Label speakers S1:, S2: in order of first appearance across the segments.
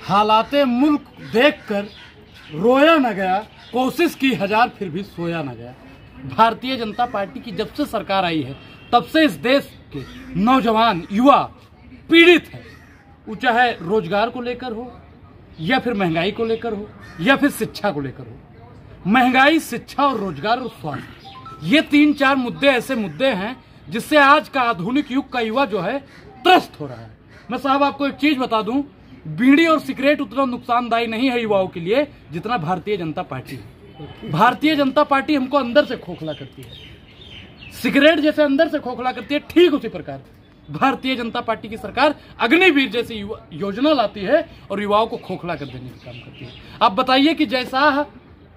S1: हालाते मुल्क देखकर रोया न गया, कोशिश की हजार फिर भी सोया न गया। भारतीय जनता पार्टी की जब से सरकार आई है तब से इस देश के नौजवान युवा पीड़ित है। वो चाहे रोजगार को लेकर हो या फिर महंगाई को लेकर हो या फिर शिक्षा को लेकर हो। महंगाई, शिक्षा और रोजगार और स्वास्थ्य, ये 3-4 मुद्दे ऐसे मुद्दे हैं जिससे आज का आधुनिक युग का युवा जो है त्रस्त हो रहा है। मैं साहब आपको एक चीज बता दूं, बीड़ी और सिगरेट उतना नुकसानदायी नहीं है युवाओं के लिए जितना भारतीय जनता पार्टी है। भारतीय जनता पार्टी हमको अंदर से खोखला करती है, सिगरेट जैसे अंदर से खोखला करती है, ठीक उसी प्रकार भारतीय जनता पार्टी की सरकार अग्निवीर जैसी योजना लाती है और युवाओं को खोखला कर देने का काम करती है। आप बताइए कि जैसा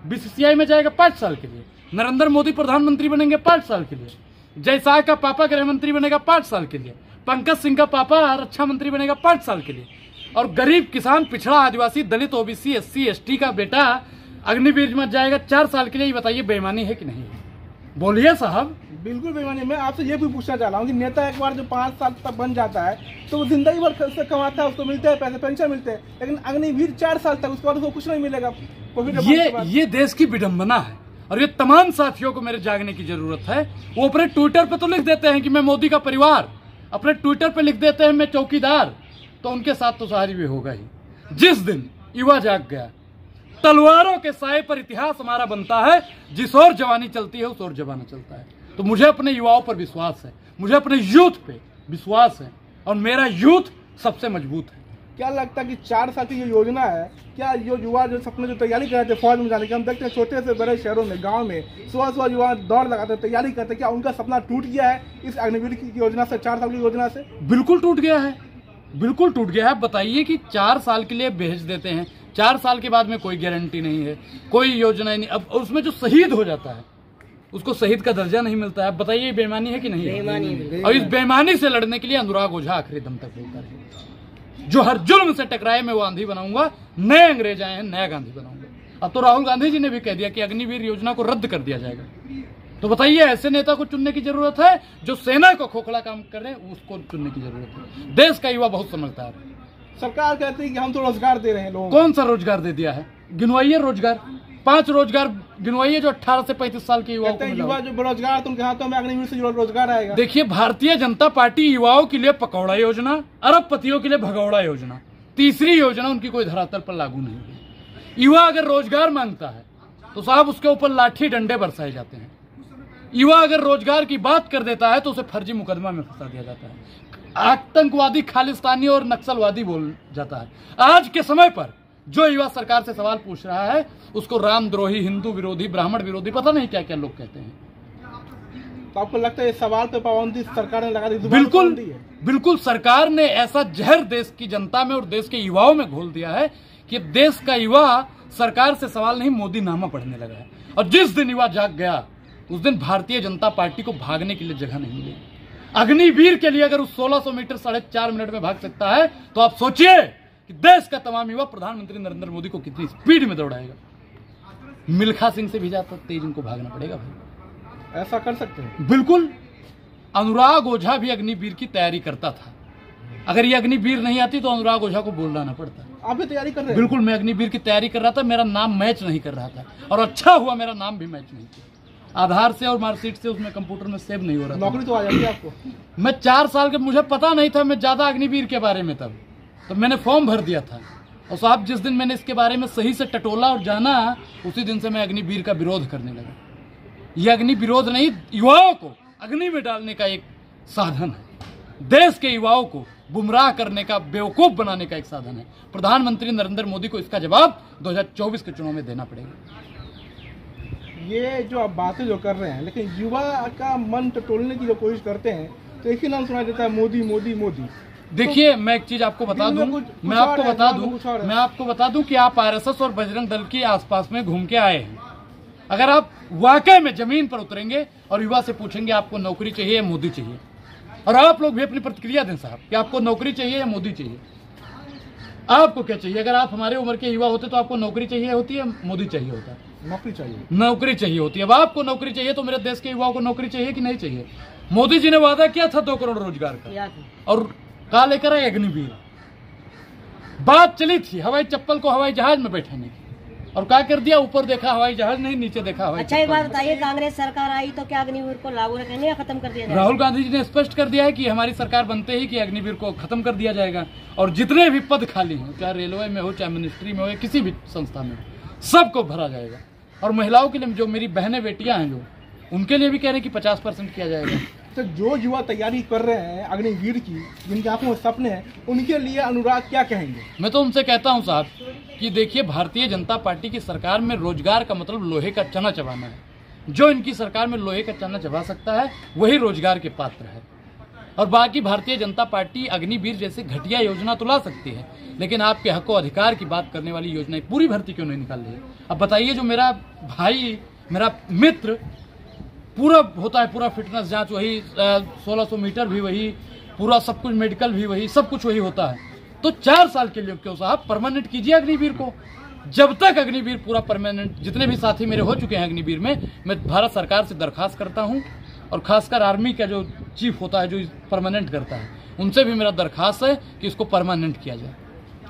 S1: बीसीसीआई में जाएगा 5 साल के लिए, नरेंद्र मोदी प्रधानमंत्री बनेंगे 5 साल के लिए, जयशाह का पापा गृह मंत्री बनेगा 5 साल के लिए, पंकज सिंह का पापा रक्षा मंत्री बनेगा 5 साल के लिए, और गरीब किसान, पिछड़ा, आदिवासी, दलित, ओबीसी, एससी, एसटी का बेटा अग्निवीर में जाएगा 4 साल के लिए। ये बताइए बेईमानी है कि नहीं है? बोलिए साहब।
S2: बिल्कुल बेईमानी। मैं आपसे ये भी पूछना चाह रहा हूँ कि नेता एक बार जो 5 साल तक बन जाता है तो वो जिंदगी भर से कमाता है, उसको मिलते हैं पैसे, पेंशन मिलते हैं, लेकिन अग्निवीर 4 साल तक, उसके बाद उसको कुछ नहीं मिलेगा।
S1: ये देश की विडंबना है और ये तमाम साथियों को मेरे जागने की जरूरत है। वो अपने ट्विटर पे तो लिख देते हैं कि मैं मोदी का परिवार, अपने ट्विटर पे लिख देते हैं मैं चौकीदार, तो उनके साथ तो सहारी भी होगा ही। जिस दिन युवा जाग गया, तलवारों के साए पर इतिहास हमारा बनता है, जिस ओर जवानी चलती है उस ओर जमाना चलता है। तो मुझे अपने युवाओं पर विश्वास है, मुझे अपने यूथ पे विश्वास है और मेरा यूथ सबसे मजबूत है।
S2: क्या लगता है कि 4 साल की ये योजना है, क्या ये युवा जो सपने जो तैयारी कर रहे थे फौज में जाने की, हम देखते हैं छोटे से बड़े शहरों में, गांव में सुबह युवा दौड़ लगाते हैं, तैयारी करते हैं, क्या उनका सपना टूट गया है इस अग्निवीर की योजना से, 4 साल की योजना से?
S1: बिल्कुल टूट गया है, बिल्कुल टूट गया है। बताइए कि 4 साल के लिए भेज देते हैं, 4 साल के बाद में कोई गारंटी नहीं है, कोई योजना नहीं। अब उसमें जो शहीद हो जाता है उसको शहीद का दर्जा नहीं मिलता है। बताइए बेईमानी है कि नहीं है? और इस बेईमानी से लड़ने के लिए अनुराग ओझा आखिरी दम तक बोलता रहे, जो हर जुल्म से टकराए मैं वो आंधी बनाऊंगा, नए अंग्रेज आए हैं नया गांधी बनाऊंगा। अब तो राहुल गांधी जी ने भी कह दिया कि अग्निवीर योजना को रद्द कर दिया जाएगा। तो बताइए ऐसे नेता को चुनने की जरूरत है जो सेना को खोखला काम करे, उसको चुनने की जरूरत है। देश का युवा बहुत समझदार है।
S2: सरकार कहती है कि हम तो रोजगार दे रहे हैं लोगों को।
S1: कौन सा रोजगार दे दिया है? गिनवाइए रोजगार, 5 रोजगार गिनवाइए जो 18 से 35 साल के युवाओं को मिला।
S2: युवा जो बेरोजगार तो उनके हाथों में अग्निवीर से रोजगार आएगा।
S1: देखिए भारतीय जनता पार्टी युवाओं के लिए पकौड़ा योजना, अरबपतियों के लिए भगौड़ा योजना, तीसरी योजना उनकी कोई धरातल पर लागू नहीं हुई। युवा अगर रोजगार मांगता है तो साहब उसके ऊपर लाठी डंडे बरसाए जाते हैं। युवा अगर रोजगार की बात कर देता है तो उसे फर्जी मुकदमा में फंसा दिया जाता है, आतंकवादी, खालिस्तानी और नक्सलवादी बोल जाता है। आज के समय पर जो युवा सरकार से सवाल पूछ रहा है उसको रामद्रोही, हिंदू विरोधी, ब्राह्मण विरोधी, पता नहीं क्या क्या लोग कहते हैं।
S2: तो आपको लगता है इस सवाल पे पाबंदी सरकार ने लगा दी?
S1: बिल्कुल बिल्कुल, सरकार ने ऐसा जहर देश की जनता में और देश के युवाओं में घोल दिया है कि देश का युवा सरकार से सवाल नहीं मोदी नामा पढ़ने लगा है। और जिस दिन युवा जाग गया उस दिन भारतीय जनता पार्टी को भागने के लिए जगह नहीं मिली। अग्निवीर के लिए अगर उस 1600 मीटर 4.5 मिनट में भाग सकता है तो आप सोचिए कि देश का तमाम युवा प्रधानमंत्री नरेंद्र मोदी को कितनी स्पीड में दौड़ाएगा। मिल्खा सिंह से भी ज्यादा तेज इनको भागना पड़ेगा भाई।
S2: ऐसा कर सकते हैं?
S1: बिल्कुल। अनुराग ओझा भी अग्निवीर की तैयारी करता था। अगर ये अग्निवीर नहीं आती तो अनुराग ओझा को बोल लाना पड़ता।
S2: आप भी तैयारी कर रहे हैं?
S1: बिल्कुल, मैं अग्निवीर की तैयारी कर रहा था, मेरा नाम मैच नहीं कर रहा था और अच्छा हुआ मेरा नाम भी मैच नहीं किया। आधार से और मार्कशीट से उसमें कंप्यूटर में सेव नहीं हो रहा।
S2: नौकरी तो आ जाती है आपको?
S1: मैं 4 साल के, मुझे पता नहीं था मैं ज्यादा अग्निवीर के बारे में, तब तो मैंने फॉर्म भर दिया था और साहब जिस दिन मैंने इसके बारे में सही से टटोला और जाना उसी दिन से मैं अग्निवीर का विरोध करने लगा। यह अग्नि विरोध नहीं, युवाओं को अग्नि में डालने का एक साधन है, देश के युवाओं को गुमराह करने का, बेवकूफ बनाने का एक साधन है। प्रधानमंत्री नरेंद्र मोदी को इसका जवाब 2024 के चुनाव में देना पड़ेगा।
S2: ये जो आप बातें जो कर रहे हैं, लेकिन युवा का मन टटोलने की जो कोशिश करते हैं तो एक ही नाम सुना देता है, मोदी मोदी मोदी।
S1: देखिए मैं एक चीज आपको बता दूं, मैं आपको बता दूं कि आप आरएसएस और बजरंग दल के आसपास में घूम के आए हैं। अगर आप वाकई में जमीन पर उतरेंगे और युवा से पूछेंगे आपको नौकरी चाहिए या मोदी चाहिए, और आप लोग भी अपनी प्रतिक्रिया दें साहब कि आपको नौकरी चाहिए या मोदी चाहिए, आपको क्या चाहिए? अगर आप हमारे उम्र के युवा होते तो आपको नौकरी चाहिए होती है, मोदी चाहिए होता है?
S2: नौकरी चाहिए।
S1: नौकरी चाहिए होती है। अब आपको नौकरी चाहिए तो मेरे देश के युवाओं को नौकरी चाहिए कि नहीं चाहिए? मोदी जी ने वादा किया था 2 करोड़ रोजगार का और कहा लेकर आए अग्निवीर। बात चली थी हवाई चप्पल को हवाई जहाज में बैठाने की, और क्या कर दिया, ऊपर देखा हवाई जहाज नहीं, नीचे देखा हवाई
S3: अच्छा, एक बात बताइए, कांग्रेस सरकार आई तो क्या अग्निवीर को लागू रखने या खत्म कर दिया जाएगा?
S1: राहुल गांधी जी ने स्पष्ट कर दिया है कि हमारी सरकार बनते ही कि अग्निवीर को खत्म कर दिया जाएगा, और जितने भी पद खाली हैं, चाहे रेलवे में हो, चाहे मिनिस्ट्री में हो, या किसी भी संस्था में हो, सबको भरा जाएगा। और महिलाओं के लिए, जो मेरी बहनें बेटियां हैं, जो उनके लिए भी कह रहे हैं कि 50% किया जाएगा।
S2: तो जो युवा तैयारी कर रहे हैं अग्निवीर की, जिनके आंखों में सपने हैं, उनके लिए अनुराग क्या कहेंगे?
S1: मैं तो उनसे कहता हूं साहब कि देखिए, भारतीय जनता पार्टी की सरकार में रोजगार का मतलब लोहे का चना चबाना है। जो इनकी सरकार में लोहे का चना चबा सकता है वही रोजगार के पात्र है। और बाकी भारतीय जनता पार्टी अग्निवीर जैसे घटिया योजना तो ला सकती है, लेकिन आपके हक और अधिकार की बात करने वाली योजनाएं पूरी भर्ती क्यों नहीं निकाल रही है? अब बताइए, जो मेरा भाई, मेरा मित्र पूरा होता है, पूरा फिटनेस जांच वही, 1600 मीटर भी वही, पूरा सब कुछ मेडिकल भी वही, सब कुछ वही होता है, तो 4 साल के लिए क्यों साहब परमानेंट कीजिए अग्निवीर को। जब तक अग्निवीर पूरा परमानेंट, जितने भी साथी मेरे हो चुके हैं अग्निवीर में, मैं भारत सरकार से दरखास्त करता हूं, और खासकर आर्मी का जो चीफ होता है, जो परमानेंट करता है, उनसे भी मेरा दरखास्त है कि इसको परमानेंट किया जाए,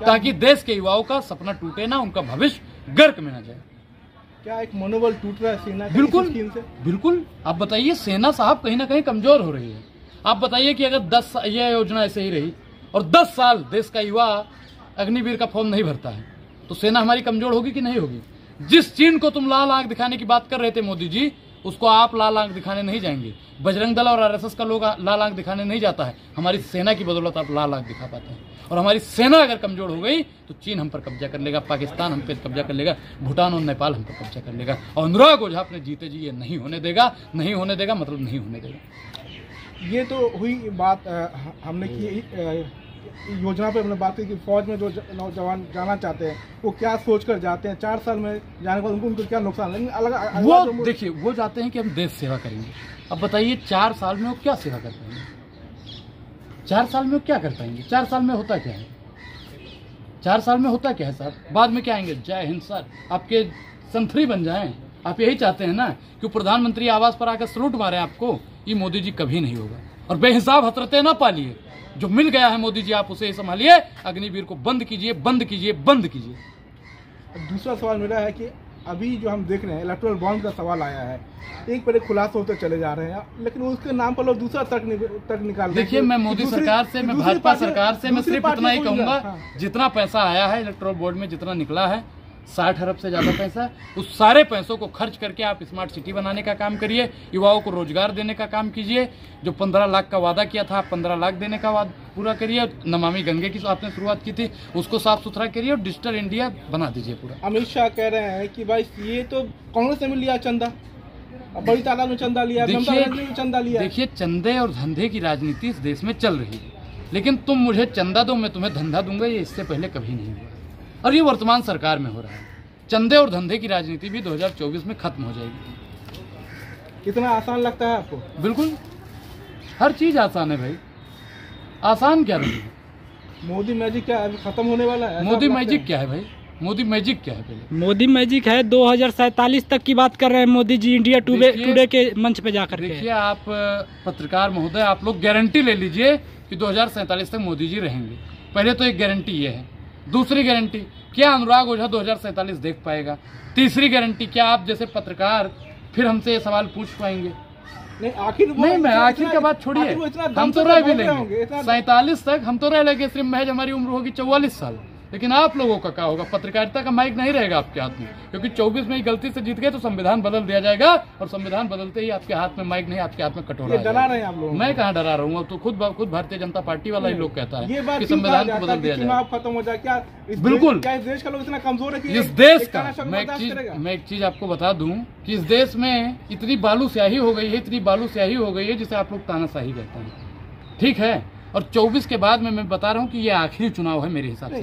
S1: ताकि देश के युवाओं का सपना टूटे ना, उनका भविष्य गर्क में ना जाए।
S2: क्या एक मनोबल टूट रहा है सेना का?
S1: बिल्कुल
S2: से?
S1: बिल्कुल। आप बताइए, सेना साहब कहीं ना कहीं कमजोर हो रही है। आप बताइए कि अगर 10 ये योजना ऐसे ही रही और 10 साल देश का युवा अग्निवीर का फॉर्म नहीं भरता है, तो सेना हमारी कमजोर होगी कि नहीं होगी? जिस चीन को तुम लाल आंख दिखाने की बात कर रहे थे मोदी जी, उसको आप लाल आंख दिखाने नहीं जाएंगे। बजरंग दल और आरएसएस का लोग लाल आंख दिखाने नहीं जाता है। हमारी सेना की बदौलत आप लाल आंख दिखा पाते हैं। और हमारी सेना अगर कमजोर हो गई तो चीन हम पर कब्जा कर लेगा, पाकिस्तान हम पर कब्जा कर लेगा, भूटान और नेपाल हम पर कब्जा कर लेगा। और अनुराग ओझा अपने जीते जी ये नहीं होने देगा। नहीं होने देगा मतलब नहीं होने देगा।
S2: ये तो हुई बात, हमने की योजना पे हमने बात की कि फौज में जो नौजवान जाना चाहते हैं वो क्या सोच कर जाते हैं, 4 साल में जाने के बाद उनको क्या नुकसान, लेकिन अलग
S1: वो देखिए, वो जाते हैं कि हम देश सेवा करेंगे। अब बताइए 4 साल में वो क्या सेवा कर पाएंगे? 4 साल में वो क्या कर पाएंगे? 4 साल में होता क्या है? 4 साल में होता क्या है साहब? बाद में क्या आएंगे? जय हिंद सर, आपके संथरी बन जाएं। आप यही चाहते हैं ना कि प्रधानमंत्री आवास पर आकर सलूट मारे आपको? ये मोदी जी कभी नहीं होगा। और बेहिसाब हसरतें ना पालिए। जो मिल गया है मोदी जी, आप उसे संभालिए। अग्निवीर को बंद कीजिए, बंद कीजिए, बंद कीजिए।
S2: दूसरा सवाल मेरा है कि अभी जो हम देख रहे हैं इलेक्टोरल बॉन्ड का सवाल आया है, एक पर एक खुलासा होते चले जा रहे हैं, लेकिन उसके नाम पर लोग दूसरा तर्क निकाल।
S1: देखिए, मैं मोदी सरकार से, मैं भाजपा सरकार से मैं सिर्फ इतना ही कहूंगा, जितना पैसा आया है इलेक्टोरल बोर्ड में, जितना निकला है 60 अरब से ज्यादा पैसा, उस सारे पैसों को खर्च करके आप स्मार्ट सिटी बनाने का काम करिए, युवाओं को रोजगार देने का काम कीजिए। जो 15 लाख का वादा किया था, आप 15 लाख देने का वादा पूरा करिए। नमामि गंगे की आपने शुरुआत की थी, उसको साफ सुथरा करिए और डिजिटल इंडिया बना दीजिए पूरा।
S2: अमित शाह कह रहे हैं कि भाई ये तो कांग्रेस ने भी लिया चंदा, बड़ी तादाद में चंदा लिया, चंदा लिया।
S1: देखिए, चंदे और धंधे की राजनीति इस देश में चल रही है, लेकिन तुम मुझे चंदा दो, मैं तुम्हें धंधा दूंगा, ये इससे पहले कभी नहीं हुआ। और ये वर्तमान सरकार में हो रहा है। चंदे और धंधे की राजनीति भी 2024 में खत्म हो जाएगी।
S2: कितना आसान लगता है आपको?
S1: बिल्कुल, हर चीज आसान है भाई। आसान क्या रही है?
S2: मोदी मैजिक क्या है, खत्म होने वाला है?
S1: मोदी मैजिक क्या है भाई? मोदी मैजिक क्या है? पहले
S4: मोदी मैजिक है 2047 तक की बात कर रहे हैं मोदी जी, इंडिया टुडे के मंच पे जाकर।
S1: देखिए, आप पत्रकार महोदय, आप लोग गारंटी ले लीजिए कि 2047 तक मोदी जी रहेंगे। पहले तो एक गारंटी ये है। दूसरी गारंटी, क्या अनुराग ओझा 2047 देख पाएगा? तीसरी गारंटी, क्या आप जैसे पत्रकार फिर हमसे ये सवाल पूछ पाएंगे?
S2: नहीं, आखिर
S1: नहीं, मैं आखिर का बात छोड़िए, हम तो रह भी लेंगे 47 तक, हम तो रह लेंगे। सिर्फ महज हमारी उम्र होगी 44 साल, लेकिन आप लोगों का क्या होगा? पत्रकारिता का माइक नहीं रहेगा आपके हाथ में, क्योंकि 24 में ही गलती से जीत गए तो संविधान बदल दिया जाएगा, और संविधान बदलते ही आपके हाथ में माइक नहीं, आपके हाथ में कटोरा।
S2: डरा रहे हैं आप लोग?
S1: मैं कहाँ डरा रहा हूँ? अब तो खुद भारतीय जनता पार्टी वाला ही लोग कहता है कि संविधान को बदल दिया जाए,
S2: चुनाव खत्म हो जाए। क्या
S1: बिल्कुल,
S2: क्या इस देश का लोग इतना कमजोर है कि
S1: इस देश का? मैं एक चीज आपको बता दूं कि इस देश में इतनी बालू स्याही हो गई है, इतनी बालू स्याही हो गई है जिसे आप लोग तानाशाही कहते हैं, ठीक है? और 24 के बाद में मैं बता रहा हूँ कि ये आखिरी चुनाव है मेरे हिसाब से।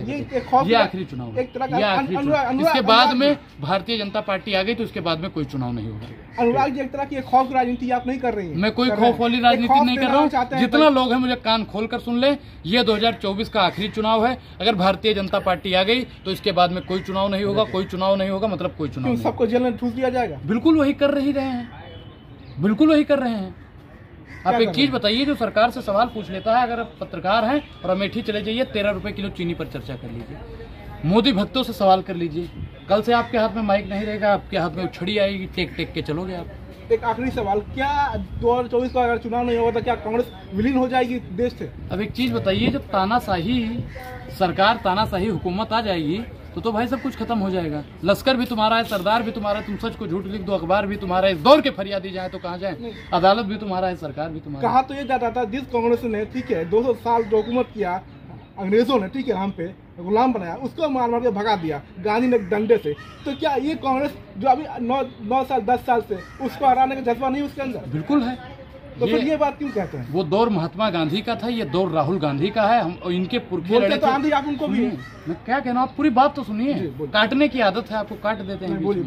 S1: ये आखिरी चुनाव है, ये आखिरी चुनाव। इसके बाद में भारतीय जनता पार्टी आ गई तो इसके बाद में कोई चुनाव नहीं होगा।
S2: अनुराग जी, एक तरह की खौफ राजनीति आप नहीं कर रही हैं?
S1: मैं कोई खौफ वाली राजनीति नहीं कर रहा हूँ। जितना लोग हैं मुझे कान खोल कर सुन ले, ये 2024 का आखिरी चुनाव है। अगर भारतीय जनता पार्टी आ गई तो इसके बाद में कोई चुनाव नहीं होगा। कोई चुनाव नहीं होगा मतलब कोई चुनाव नहीं।
S2: सबको जेल में ठूस दिया जाएगा?
S1: बिल्कुल वही कर रही रहे हैं, बिल्कुल वही कर रहे हैं। आप एक चीज बताइए, जो सरकार से सवाल पूछ लेता है, अगर आप पत्रकार हैं और अमेठी चले जाइए 13 रुपए किलो चीनी पर चर्चा कर लीजिए। मोदी भक्तों से सवाल कर लीजिए, कल से आपके हाथ में माइक नहीं रहेगा, आपके हाथ में उछड़ी आएगी, टेक टेक के चलोगे आप।
S2: एक आखिरी सवाल, क्या 2024 का अगर चुनाव नहीं होगा तो क्या कांग्रेस विलीन हो जाएगी देश से?
S1: अब एक चीज बताइए, जब तानाशाही सरकार, तानाशाही हुकूमत आ जाएगी तो भाई सब कुछ खत्म हो जाएगा। लश्कर भी तुम्हारा है, सरदार भी तुम्हारा है, तुम सच को झूठ लिख दो, अखबार भी तुम्हारा है, इस दौर के फरियादी जाए तो कहाँ जाए, अदालत भी तुम्हारा है, सरकार भी तुम्हारा।
S2: कहा तो ये जाता था जिस कांग्रेस ने, ठीक है, 200 साल जो हुकूमत किया अंग्रेजों ने, ठीक है, हम पे गुलाम बनाया, उसको मार मार के भगा दिया गांधी ने डंडे से। तो क्या ये कांग्रेस जो अभी 9 साल 10 साल से, उसको हराने का जज्बा नहीं उसके अंदर?
S1: बिल्कुल है।
S2: तो फिर ये बात क्यों कहते हैं?
S1: वो दौर महात्मा गांधी का था, ये दौर राहुल गांधी का है। हम इनके पुरखे लड़े
S2: तो आंधी आप उनको भी है।
S1: मैं क्या कहना, आप पूरी बात तो सुनिए। काटने की आदत है आपको, काट देते हैं।
S2: बोलिए।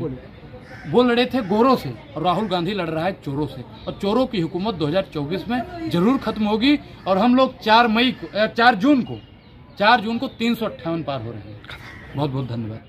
S1: वो लड़े थे गोरों से और राहुल गांधी लड़ रहा है चोरों से, और चोरों की हुकूमत 2024 में जरूर खत्म होगी। और हम लोग 4 जून को 358 पार हो रहे हैं। बहुत बहुत धन्यवाद।